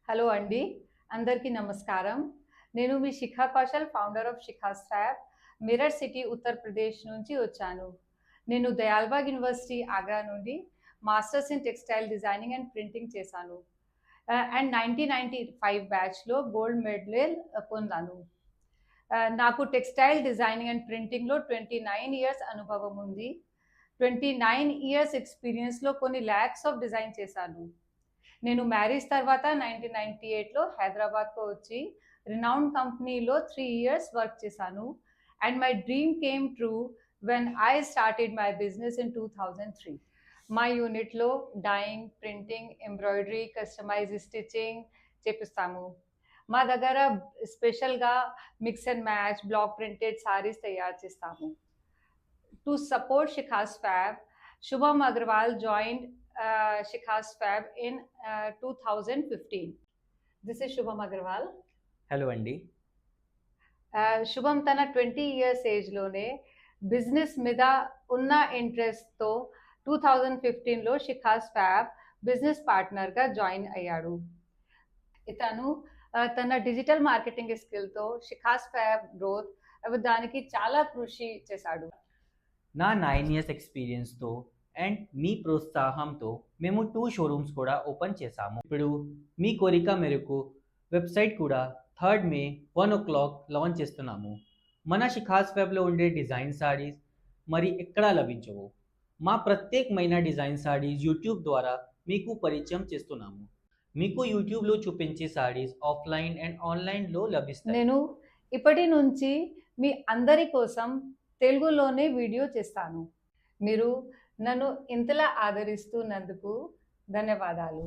Hello అండి, అందరికీ నమస్కారం. నేను మీ Shikha Kaushal, founder of shikhasfab, mirror city Uttar Pradesh నుంచి వచ్చాను. నేను దయాల్బాగ్ యూనివర్సిటీ ఆగ్రా నుండి masters in textile designing and printing చేశాను అండ్ 1995 బ్యాచ్లో గోల్డ్ మెడల్ పొందాను. నాకు టెక్స్టైల్ డిజైనింగ్ అండ్ ప్రింటింగ్లో 29 ఇయర్స్ అనుభవం ఉంది. 29 ఇయర్స్ ఎక్స్పీరియన్స్లో కొన్ని ల్యాక్స్ ఆఫ్ డిజైన్ చేశాను. నేను మ్యారేజ్ తర్వాత 1998లో హైదరాబాద్కు వచ్చి రినౌండ్ కంపెనీలో 3 ఇయర్స్ వర్క్ చేశాను and my dream came true when I started my business in 2003. మా యూనిట్లో dyeing, printing, embroidery, customize stitching చేపిస్తాము. మా దగ్గర స్పెషల్గా mix and match block printed saris తయారు చేస్తాము. To support shikhasfab, Shubham Agrawal joined shikhasfab in 2015. This is Shubham Agrawal. Hello అండి. శుభం తన 20 ఇయర్స్ ఏజ్లోనే బిజినెస్ మీద ఉన్న ఇంట్రెస్ట్తో 2015లో shikhasfab బిజినెస్ పార్ట్నర్గా జాయిన్ అయ్యాడు. ఇతను తన డిజిటల్ మార్కెటింగ్ స్కిల్తో shikhasfab గ్రోత్ దానికి చాలా కృషి చేశాడు. నా 9 ఇయర్స్ ఎక్స్పీరియన్స్తో అండ్ మీ ప్రోత్సాహంతో మేము 2 షోరూమ్స్ కూడా ఓపెన్ చేశాము. ఇప్పుడు మీ కోరిక మేరకు వెబ్సైట్ కూడా 3rd మే 1 o'clock లాంచ్ చేస్తున్నాము. మన shikhasfabలో ఉండే డిజైన్ సారీస్ మరి ఎక్కడా లభించవు. మా ప్రత్యేకమైన డిజైన్ సారీస్ యూట్యూబ్ ద్వారా మీకు పరిచయం చేస్తున్నాము. మీకు యూట్యూబ్లో చూపించే సారీస్ ఆఫ్లైన్ అండ్ ఆన్లైన్లో లభిస్తాయి. నేను ఇప్పటి నుంచి మీ అందరి కోసం తెలుగులోనే వీడియో చేస్తాను. మీరు నన్ను ఇంతలా ఆదరిస్తున్నందుకు ధన్యవాదాలు.